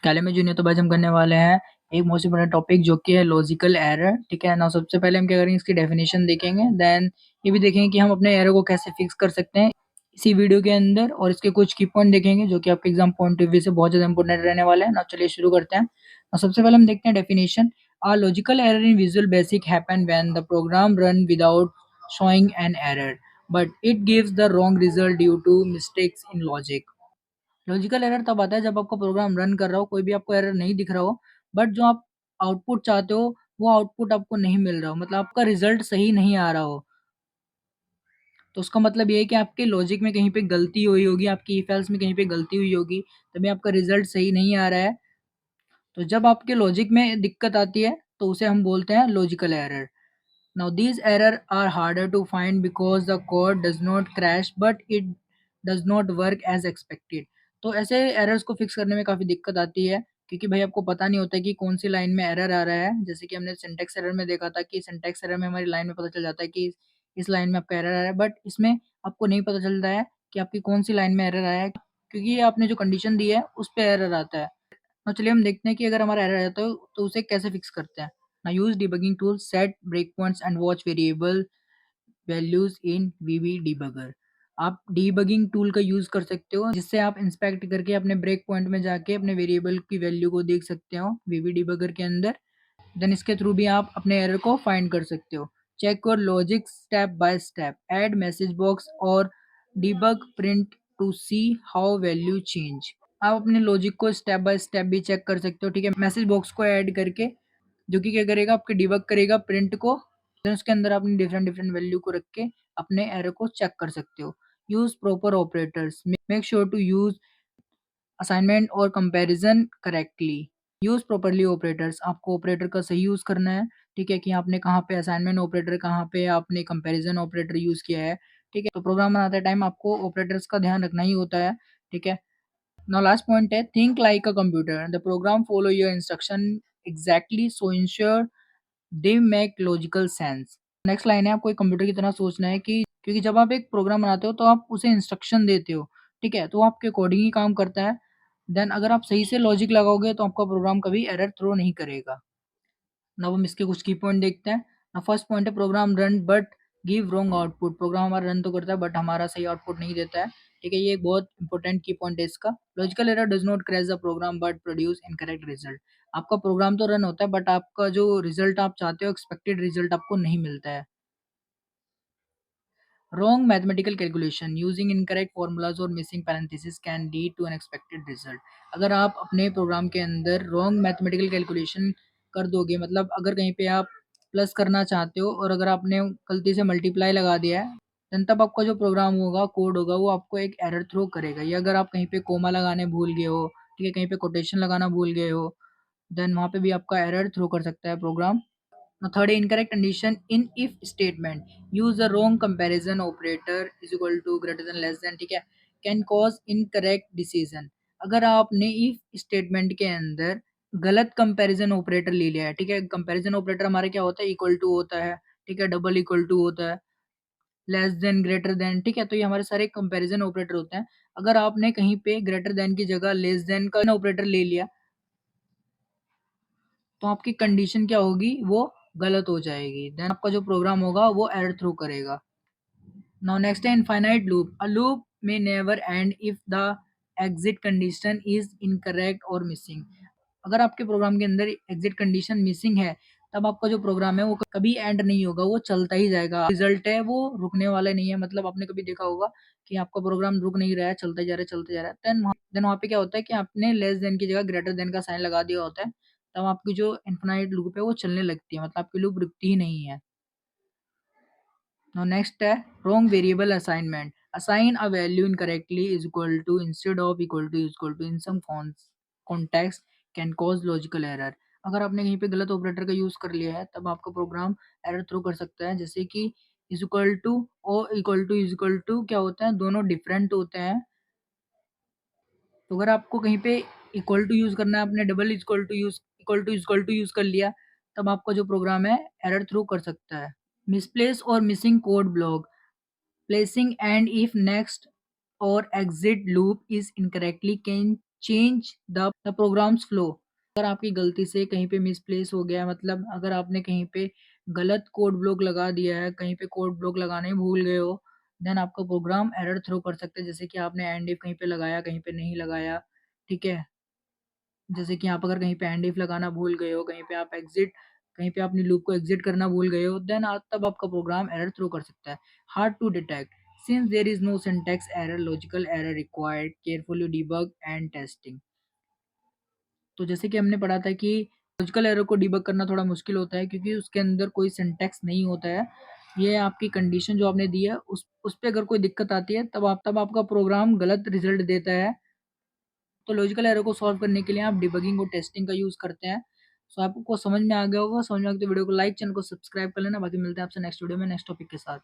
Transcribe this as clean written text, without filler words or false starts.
काले में जूनियर तो आज हम करने वाले हैं एक मोस्ट इम्पोर्टेंट टॉपिक जो कि है लॉजिकल एरर। ठीक है ना, सबसे पहले हम क्या करेंगे, इसकी डेफिनेशन देखेंगे, देन ये भी देखेंगे कि हम अपने एरर को कैसे फिक्स कर सकते हैं इसी वीडियो के अंदर, और इसके कुछ की पॉइंट देखेंगे जो कि आपके एग्जाम पॉइंट ऑफ व्यू से बहुत ज़्यादा इंपॉर्टेंट रहने वाले हैं ना। चलिए शुरू करते हैं। सबसे पहले हम देखते हैं definition. A logical error in Visual Basic happen when the program run without showing an error, but it gives the wrong result due to mistakes in logic. Logical error तब आता है जब आपका प्रोग्राम रन कर रहा हो, कोई भी आपको एरर नहीं दिख रहा हो, बट जो आप आउटपुट चाहते हो वो आउटपुट आपको नहीं मिल रहा हो, मतलब आपका रिजल्ट सही नहीं आ रहा हो। तो उसका मतलब ये है कि आपके लॉजिक में कहीं पे गलती हुई होगी, आपकी इफ एल्स में कहीं पे गलती हुई होगी, तभी आपका रिजल्ट सही नहीं आ रहा है। तो जब आपके लॉजिक में दिक्कत आती है तो उसे हम बोलते हैं logical error. Now these errors are harder to find because the code does not crash but it does not work as expected. तो ऐसे एरर्स को फिक्स करने में काफ़ी दिक्कत आती है, क्योंकि भाई आपको पता नहीं होता है कि कौन सी लाइन में एरर आ रहा है। जैसे कि हमने सिंटैक्स एरर में देखा था कि सिंटैक्स एरर में हमारी लाइन में पता चल जाता है कि इस लाइन में आपका एरर आ रहा है, बट इसमें आपको नहीं पता चलता है कि आपकी कौन सी लाइन में एरर आया है, क्योंकि ये आपने जो कंडीशन दी है उस पे एरर आता है। तो चलिए हम देखते हैं कि अगर हमारा एरर आ जाता है तो उसे कैसे फिक्स करते हैं। Now use debugging tools, set breakpoints and watch variable values in VB debugger. आप डीबगिंग टूल का यूज़ कर सकते हो, जिससे आप इंस्पेक्ट करके अपने ब्रेक पॉइंट में जाके अपने वेरिएबल की वैल्यू को देख सकते हो वीबी डिबगर के अंदर। देन इसके थ्रू भी आप अपने एरर को फाइंड कर सकते हो। Check your logic step by step, add message box और debug print to see how value change. आप अपने लॉजिक को स्टेप बाय स्टेप भी चेक कर सकते हो। ठीक है, मैसेज बॉक्स को ऐड करके, जो कि क्या करेगा, आपके डिबग करेगा प्रिंट को। देन उसके अंदर आपने डिफरेंट डिफरेंट वैल्यू को रख के अपने एरर को चेक कर सकते हो। Use proper operators, make sure to use assignment और comparison correctly. Use properly operators, आपको ऑपरेटर का सही यूज करना है। ठीक है, कि आपने कहाँ पे असाइनमेंट ऑपरेटर, कहाँ पे आपने कंपैरिजन ऑपरेटर यूज किया है। ठीक है, तो प्रोग्राम बनाते टाइम आपको ऑपरेटर्स का ध्यान रखना ही होता है। ठीक है, नाउ लास्ट पॉइंट है, think like a computer, the programme follow your instruction exactly so ensure they make logical sense. Next line है, आपको एक कंप्यूटर की तरह सोचना है कि क्योंकि जब आप एक प्रोग्राम बनाते हो तो आप उसे इंस्ट्रक्शन देते हो। ठीक है, तो वो आपके अकॉर्डिंग ही काम करता है। देन अगर आप सही से लॉजिक लगाओगे तो आपका प्रोग्राम कभी एरर थ्रो नहीं करेगा। अब हम इसके कुछ की पॉइंट देखते हैं। ना फर्स्ट पॉइंट है, program run but give wrong output. Program हमारा रन तो करता है बट हमारा सही आउटपुट नहीं देता है। ठीक है, ये एक बहुत इंपॉर्टेंट की पॉइंट है इसका। Logical error does not crash the program but produce incorrect result. आपका प्रोग्राम तो रन होता है बट आपका जो रिजल्ट आप चाहते हो, एक्सपेक्टेड रिजल्ट आपको नहीं मिलता है। Wrong mathematical calculation using incorrect formulas or missing parentheses can lead to unexpected result. अगर आप अपने प्रोग्राम के अंदर wrong mathematical calculation कर दोगे, मतलब अगर कहीं पे आप प्लस करना चाहते हो और अगर आपने गलती से मल्टीप्लाई लगा दिया है, then तब आपका जो प्रोग्राम होगा, कोड होगा, वो आपको एक एरर थ्रो करेगा। या अगर आप कहीं पे कोमा लगाने भूल गए हो, ठीक है, कहीं पे कोटेशन लगाना भूल गए हो, देन वहाँ पे भी आपका एरर थ्रो कर सकता है programme. Now, third, incorrect condition in if statement. Use the wrong comparison operator is equal to greater than less than, ठीक है, can cause incorrect decision. अगर आपने if statement के अंदर गलत कंपैरिजन ऑपरेटर ले लिया है, ठीक है, कंपैरिजन ऑपरेटर हमारे क्या होता है, इक्वल टू होता है, ठीक है, डबल इक्वल टू होता है, लेस देन, ग्रेटर देन, ठीक है, तो ये हमारे सारे कंपैरिजन ऑपरेटर होते हैं। अगर आपने कहीं पे ग्रेटर देन की जगह लेस देन का ऑपरेटर ले लिया तो आपकी कंडीशन क्या होगी, वो गलत हो जाएगी। देन आपका जो प्रोग्राम होगा वो एरर थ्रो करेगा। नाउ नेक्स्ट है इनफाइनाइट लूप। अ लूप में never and if the exit condition is incorrect और मिसिंग। अगर आपके प्रोग्राम के अंदर एग्जिट कंडीशन मिसिंग है, तब आपका जो प्रोग्राम है वो कभी एंड नहीं होगा, वो चलता ही जाएगा। रिजल्ट है वो रुकने वाला नहीं है। मतलब आपने कभी देखा होगा कि आपका प्रोग्राम रुक नहीं रहा है, चलता जा रहा है, चलते जा रहा है। देन वहाँ पे क्या होता है कि आपने लेस देन की जगह ग्रेटर देन का साइन लगा दिया होता है, तब आपकी जो इन्फिनाइट लूप है वो चलने लगती है, मतलब आपकी लूप रुकती ही नहीं है। Now next है wrong variable assignment. Assign a value incorrectly is equal to, instead of, equal to, is equal to in some context can cause logical error. अगर आपने कहीं पे गलत ऑपरेटर का यूज कर लिया है तब आपका प्रोग्राम एरर थ्रो कर सकता है। जैसे कि इज इक्वल टू और equal to, is equal to क्या होता है, दोनों डिफरेंट होते हैं। तो अगर आपको कहीं पे इक्वल टू यूज करना है, आपने double equal to use, equal to use कर लिया, तब आपका जो प्रोग्राम है एरर थ्रो कर सकता है। मिसप्लेस और missing code block, placing and if next or exit loop is incorrectly can change the program's flow. अगर आपकी गलती से कहीं पे मिसप्लेस हो गया, मतलब अगर आपने कहीं पे गलत कोड ब्लॉक लगा दिया है, कहीं पे कोड ब्लॉक लगाना ही भूल गए हो, देन आपका प्रोग्राम एरर थ्रो कर सकता है। जैसे कि आपने एंड इफ कहीं पे लगाया, कहीं पे नहीं लगाया, ठीक है? जैसे कि आप अगर कहीं पे एंड इफ लगाना भूल गए हो, कहीं पे अपनी लूप को एग्जिट करना भूल गए हो, देन तब आपका प्रोग्राम एरर थ्रो कर सकता है। Hard to detect since there is no syntax error, logical error required carefully debug and testing. तो जैसे कि हमने पढ़ा था कि लॉजिकल एरर को डिबग करना थोड़ा मुश्किल होता है क्योंकि उसके अंदर कोई सिंटैक्स नहीं होता है। ये आपकी कंडीशन जो आपने दी है उस पे अगर कोई दिक्कत आती है तब आपका प्रोग्राम गलत रिजल्ट देता है। तो लॉजिकल एरर को सॉल्व करने के लिए आप डिबगिंग और टेस्टिंग का यूज़ करते हैं। सो आपको समझ में आ गया होगा। समझ में आ गया तो वीडियो को लाइक, चैनल को सब्सक्राइब कर लेना। बाकी मिलते हैं आपसे नेक्स्ट वीडियो में नेक्स्ट टॉपिक के साथ।